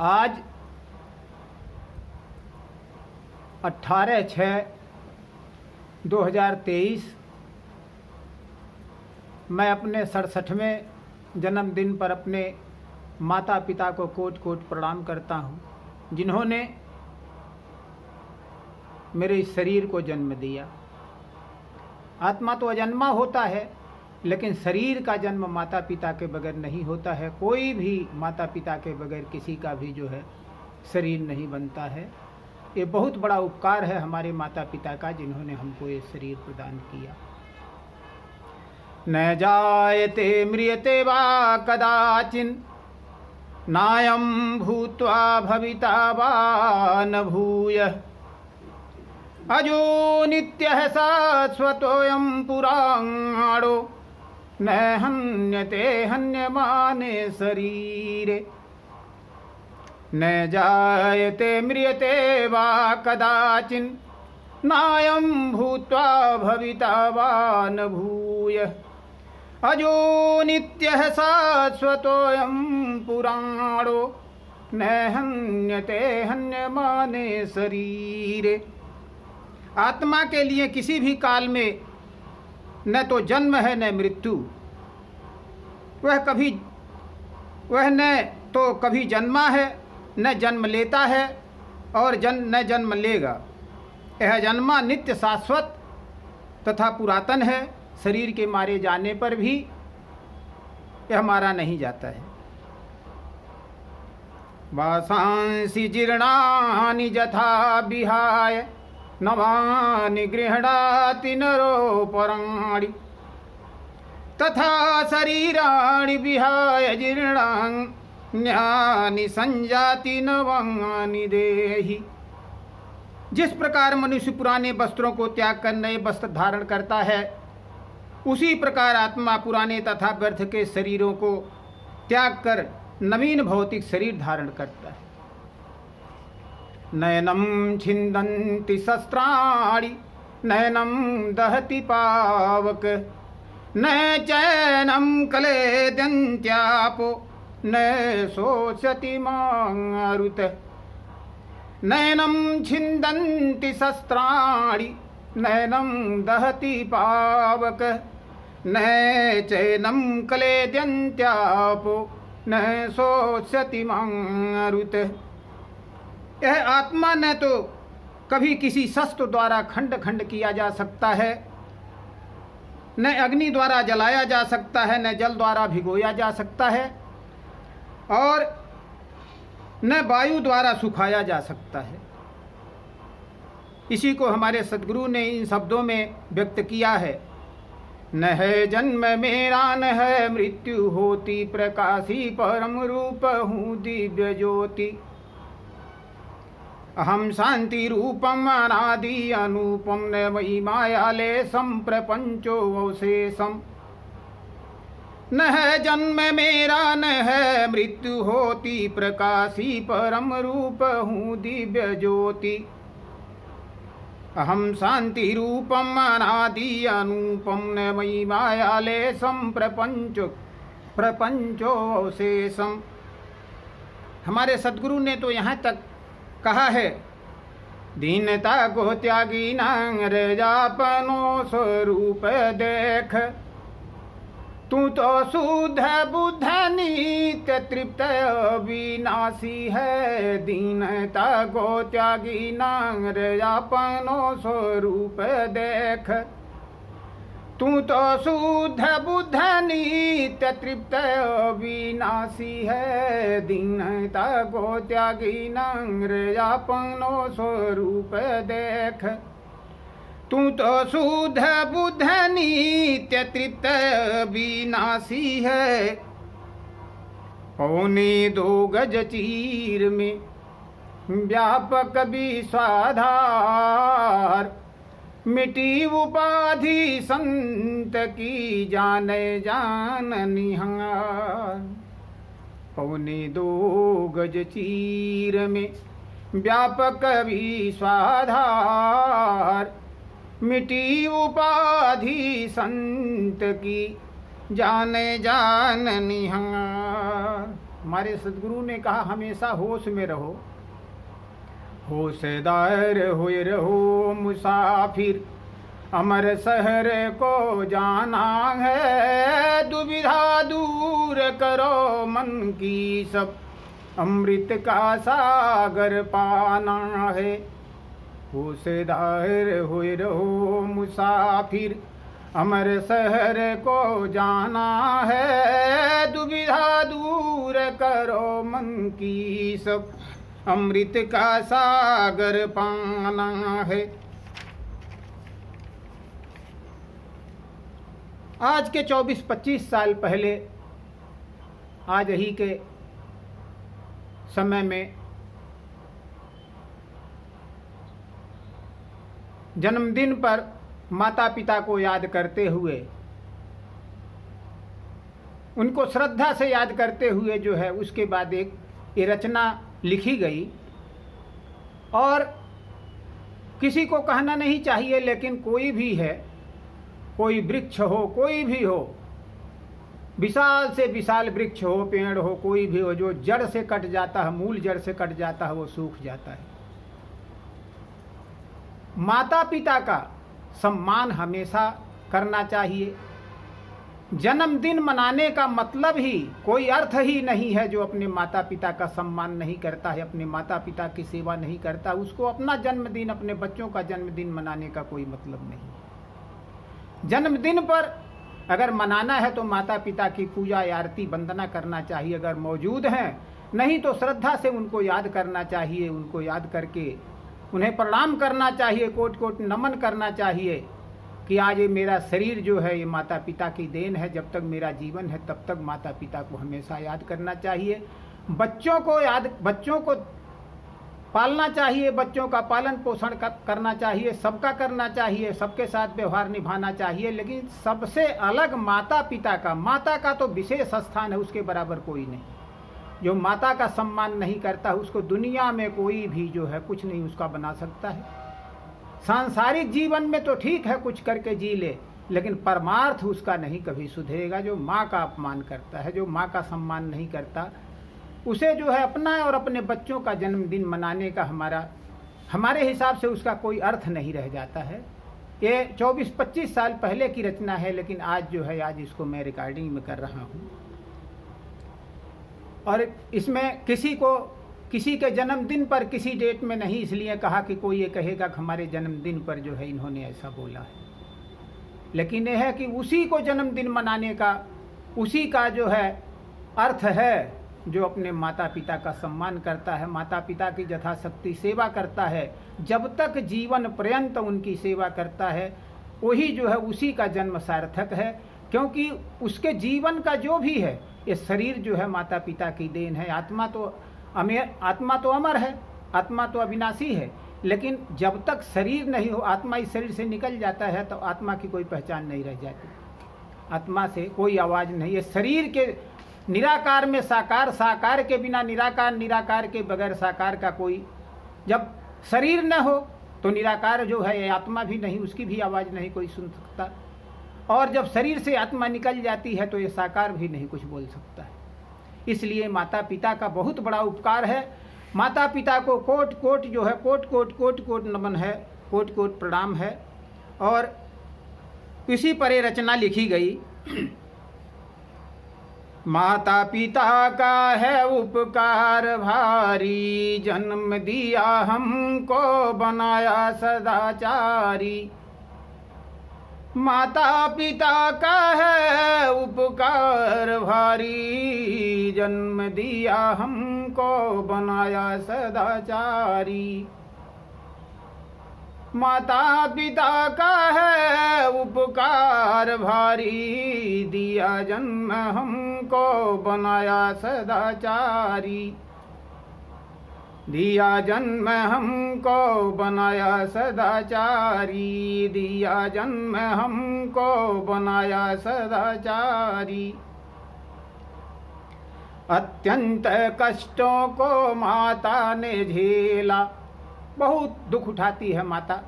आज 18/6/2023 मैं अपने 67वें जन्मदिन पर अपने माता पिता को कोटि कोटि प्रणाम करता हूँ, जिन्होंने मेरे इस शरीर को जन्म दिया। आत्मा तो अजन्मा होता है, लेकिन शरीर का जन्म माता पिता के बगैर नहीं होता है। कोई भी माता पिता के बगैर किसी का भी जो है शरीर नहीं बनता है। ये बहुत बड़ा उपकार है हमारे माता पिता का, जिन्होंने हमको ये शरीर प्रदान किया। न जायते म्रियते वा कदाचिन नायं भूत्वा भविता वा न भूयः अजो नित्यः शाश्वतोऽयं पुराणो न हन्यते हन्यमाने शरीरे। न जायते म्रियते वा कदाचिन नायं भूत्वा भविता वा न भूयः अजो नित्यः शाश्वतोऽयं पुराणो न हन्यते हन्यमाने शरीरे। आत्मा के लिए किसी भी काल में न तो जन्म है न मृत्यु। वह न तो कभी जन्मा है न जन्म लेता है और न जन्म लेगा। यह जन्मा नित्य शाश्वत तथा पुरातन है। शरीर के मारे जाने पर भी यह मारा नहीं जाता है। वासांसि जीर्णानि यथा विहाय नवानि गृह्णाति नरो पराणि तथा शरीराणि विहाय जीर्णान्यानि संजाति नवानि देहि। जिस प्रकार मनुष्य पुराने वस्त्रों को त्याग कर नए वस्त्र धारण करता है, उसी प्रकार आत्मा पुराने तथा व्यर्थ के शरीरों को त्याग कर नवीन भौतिक शरीर धारण करता है। नयनम छिन्दन्ति शस्त्राणि नयनम दहति पावक न चैनम कलेद्यन्त्यापो न शोषति मारुत। नयनम छिन्दन्ति शस्त्राणि नयनम दहति पावक न चैनम कलेद्यन्त्यापो न शोषति मारुत। यह आत्मा न तो कभी किसी शस्त्र द्वारा खंड खंड किया जा सकता है, न अग्नि द्वारा जलाया जा सकता है, न जल द्वारा भिगोया जा सकता है और न वायु द्वारा सुखाया जा सकता है। इसी को हमारे सद्गुरु ने इन शब्दों में व्यक्त किया है। न है जन्म मेरा न है मृत्यु होती, प्रकाशी परम रूप हूँ दिव्य ज्योति। अहम शांति रूपम अनादि अनुपम न वही मायालेशम प्रपंचो अवशेषम। न है जन्म मेरा न है मृत्यु होती, प्रकाशी परम रूप हूँ दिव्य ज्योति। अहम शांति रूपम अनादि अनुपम न वही मायालेशम प्रपंचो अवशेषम। हमारे सद्गुरु ने तो यहाँ तक कहा है, दीनता को त्यागी नरजापनो स्वरूप देख। तू तो शुद्ध बुद्ध नित्य तृप्त अविनाशी है। दीनता को त्यागी नरजापनो स्वरूप देख। तू तो शुद्ध बुद्ध नित्य तृप्त अविनाशी है। दीनता को त्यागी नरजापनो स्वरूप देख। तू तो शुद्ध बुद्ध नित्य तृप्त अविनाशी है। 2.25 गज चीर में व्यापक विश्वाधार। मिटी उपाधि संत की जाने जान निहार। 2.25 गज चीर में व्यापक विश्वाधार। मिटी उपाधि संत की जाने जान निहार। हमारे सदगुरु ने कहा हमेशा होश में रहो, होशदार हुए रहो मुसाफिर, अमर शहर को जाना है, दुविधा दूर करो मन की सब, अमृत का सागर पाना है। होशदार हुए रहो मुसाफिर, अमर शहर को जाना है, दुविधा दूर करो मन की सब, अमृत का सागर पाना है। आज के 24-25 साल पहले, आज ही के समय में जन्मदिन पर माता पिता को याद करते हुए, उनको श्रद्धा से याद करते हुए जो है उसके बाद एक ये रचना लिखी गई। और किसी को कहना नहीं चाहिए, लेकिन कोई भी है, कोई वृक्ष हो, कोई भी हो, विशाल से विशाल वृक्ष हो, पेड़ हो, कोई भी हो, जो जड़ से कट जाता है, मूल जड़ से कट जाता है, वो सूख जाता है। माता पिता का सम्मान हमेशा करना चाहिए। जन्मदिन मनाने का मतलब ही, कोई अर्थ ही नहीं है जो अपने माता पिता का सम्मान नहीं करता है, अपने माता पिता की सेवा नहीं करता, उसको अपना जन्मदिन, अपने बच्चों का जन्मदिन मनाने का कोई मतलब नहीं। जन्मदिन पर अगर मनाना है तो माता पिता की पूजा आरती वंदना करना चाहिए, अगर मौजूद हैं, नहीं तो श्रद्धा से उनको याद करना चाहिए, उनको याद करके उन्हें प्रणाम करना चाहिए, कोट कोट नमन करना चाहिए कि आज ये मेरा शरीर जो है ये माता पिता की देन है, जब तक मेरा जीवन है तब तक माता पिता को हमेशा याद करना चाहिए। बच्चों को पालना चाहिए, बच्चों का पालन पोषण करना चाहिए, सबका करना चाहिए, सबके साथ व्यवहार निभाना चाहिए, लेकिन सबसे अलग माता पिता का, माता का तो विशेष स्थान है, उसके बराबर कोई नहीं। जो माता का सम्मान नहीं करता उसको दुनिया में कोई भी जो है कुछ नहीं उसका बना सकता है। सांसारिक जीवन में तो ठीक है कुछ करके जी ले, लेकिन परमार्थ उसका नहीं कभी सुधरेगा। जो माँ का अपमान करता है, जो माँ का सम्मान नहीं करता, उसे जो है अपना और अपने बच्चों का जन्मदिन मनाने का हमारे हिसाब से उसका कोई अर्थ नहीं रह जाता है। ये 24-25 साल पहले की रचना है, लेकिन आज जो है, आज इसको मैं रिकॉर्डिंग में कर रहा हूँ। और इसमें किसी के जन्मदिन पर किसी डेट में नहीं इसलिए कहा कि कोई ये कहेगा कि हमारे जन्मदिन पर जो है इन्होंने ऐसा बोला है, लेकिन यह है कि उसी को जन्मदिन मनाने का, उसी का जो है अर्थ है जो अपने माता पिता का सम्मान करता है, माता पिता की यथाशक्ति सेवा करता है, जब तक जीवन पर्यंत उनकी सेवा करता है, वही जो है उसी का जन्म सार्थक है। क्योंकि उसके जीवन का जो भी है, ये शरीर जो है माता पिता की देन है। आत्मा तो अमर है, आत्मा तो अविनाशी है, लेकिन जब तक शरीर नहीं हो, आत्मा इस शरीर से निकल जाता है तो आत्मा की कोई पहचान नहीं रह जाती, आत्मा से कोई आवाज़ नहीं है। शरीर के निराकार में साकार, साकार के बिना निराकार, निराकार के बगैर साकार का कोई, जब शरीर न हो तो निराकार जो है आत्मा भी नहीं, उसकी भी आवाज़ नहीं कोई सुन सकता, और जब शरीर से आत्मा निकल जाती है तो ये साकार भी नहीं कुछ बोल सकता है। इसलिए माता पिता का बहुत बड़ा उपकार है। माता पिता को कोट कोट जो है कोट नमन है, कोट कोट प्रणाम है। और इसी पर ये रचना लिखी गई। माता पिता का है उपकार भारी, जन्म दिया हमको बनाया सदाचारी। माता पिता का है उपकार भारी, जन्म दिया हमको बनाया सदाचारी। माता पिता का है उपकार भारी, दिया जन्म हमको बनाया सदाचारी। दिया जन्म हमको बनाया सदाचारी, दिया जन्म हमको बनाया सदाचारी। अत्यंत कष्टों को माता ने झेला, बहुत दुख उठाती है माता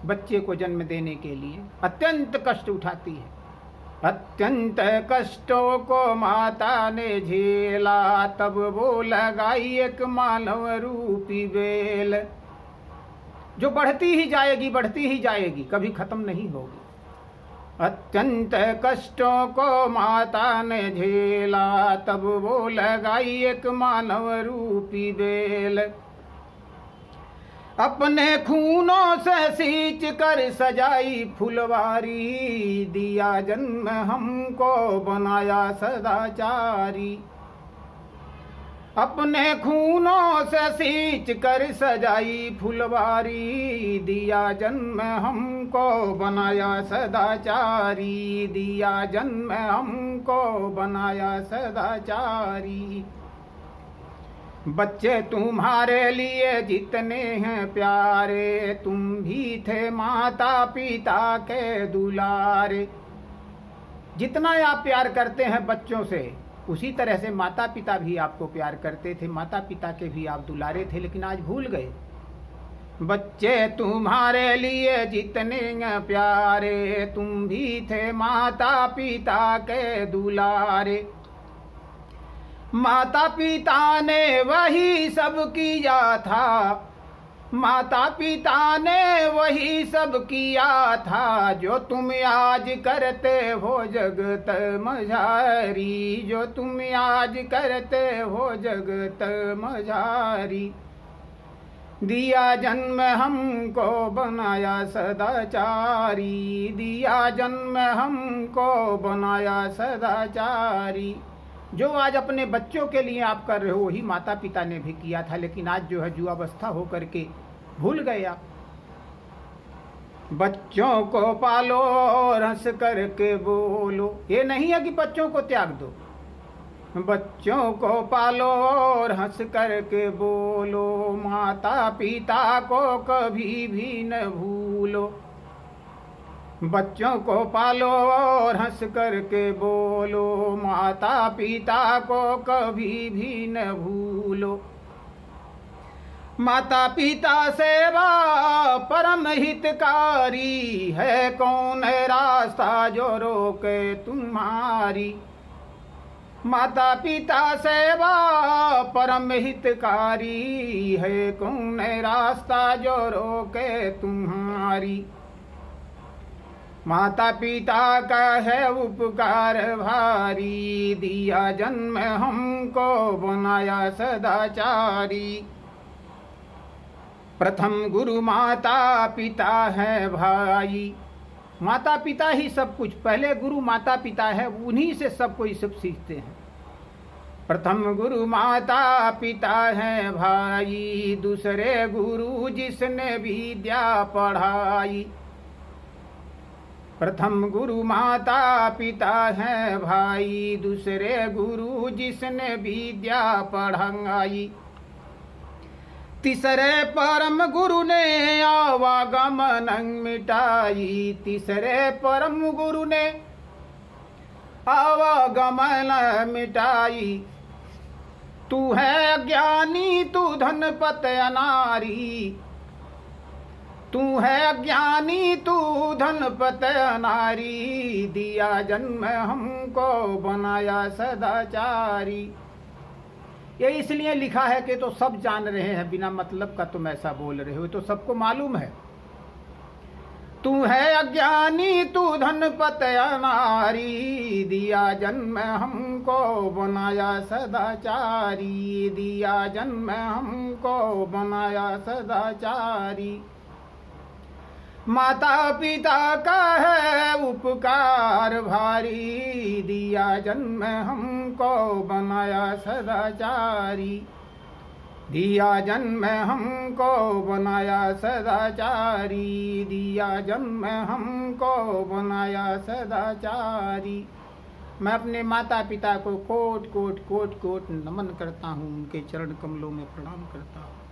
बच्चे को जन्म देने के लिए, अत्यंत कष्ट उठाती है। अत्यंत कष्टों को माता ने झेला, तब वो लगाई एक मानव रूपी बेल, जो बढ़ती ही जाएगी, बढ़ती ही जाएगी, कभी खत्म नहीं होगी। अत्यंत कष्टों को माता ने झेला, तब वो लगाई एक मानव रूपी बेल, अपने खूनों से सींच कर सजाई फुलवारी, दिया जन्म हमको बनाया सदाचारी। अपने खूनों से सींच कर सजाई फुलवारी, दिया जन्म हमको बनाया सदाचारी, दिया जन्म हमको बनाया सदाचारी। बच्चे तुम्हारे लिए जितने हैं प्यारे, तुम भी थे माता पिता के दुलारे। जितना आप प्यार करते हैं बच्चों से, उसी तरह से माता पिता भी आपको प्यार करते थे, माता पिता के भी आप दुलारे थे, लेकिन आज भूल गए। बच्चे तुम्हारे लिए जितने प्यारे, तुम भी थे माता पिता के दुलारे। माता पिता ने वही सब किया था, माता पिता ने वही सब किया था, जो तुम आज करते हो जगत मझारी, जो तुम आज करते हो जगत मझारी। दिया जन्म हमको बनाया सदाचारी, दिया जन्म हमको बनाया सदाचारी। जो आज अपने बच्चों के लिए आप कर रहे हो, वही माता पिता ने भी किया था, लेकिन आज जो है जुआवस्था हो करके भूल गए आप। बच्चों को पालो और हंस करके बोलो, ये नहीं है कि बच्चों को त्याग दो। बच्चों को पालो और हंस करके बोलो, माता पिता को कभी भी न भूलो। बच्चों को पालो और हंस करके बोलो, माता पिता को कभी भी न भूलो। माता पिता सेवा परम हितकारी है, कौन है रास्ता जो रोके तुम्हारी। माता पिता सेवा परम हितकारी है, कौन है रास्ता जो रोके तुम्हारी। माता पिता का है उपकार भारी, दिया जन्म हमको बनाया सदाचारी। प्रथम गुरु माता पिता है भाई, माता पिता ही सब कुछ, पहले गुरु माता पिता है, उन्हीं से सब कोई सब सीखते हैं। प्रथम गुरु माता पिता है भाई, दूसरे गुरु जिसने विद्या पढ़ाई। प्रथम गुरु माता पिता है भाई, दूसरे गुरु जिसने विद्या पढ़ाई। तीसरे परम गुरु ने आवागमन मिटाई, तीसरे परम गुरु ने आवागमन मिटाई। तू है अज्ञानी तू धनपत अनारी, तू है अज्ञानी तू धनपत अनारी। दिया जन्म हमको बनाया सदाचारी। ये इसलिए लिखा है कि तो सब जान रहे हैं, बिना मतलब का तुम ऐसा बोल रहे हो, तो सबको मालूम है। तू है अज्ञानी तू धनपत अनारी, दिया जन्म हमको बनाया सदाचारी, दिया जन्म हमको बनाया सदाचारी। माता पिता का है उपकार भारी, दिया जन्म हमको बनाया सदाचारी, दिया जन्म हमको बनाया सदाचारी, दिया जन्म हमको बनाया सदाचारी। मैं अपने माता पिता को कोट कोट कोट कोट नमन करता हूँ, उनके चरण कमलों में प्रणाम करता हूँ।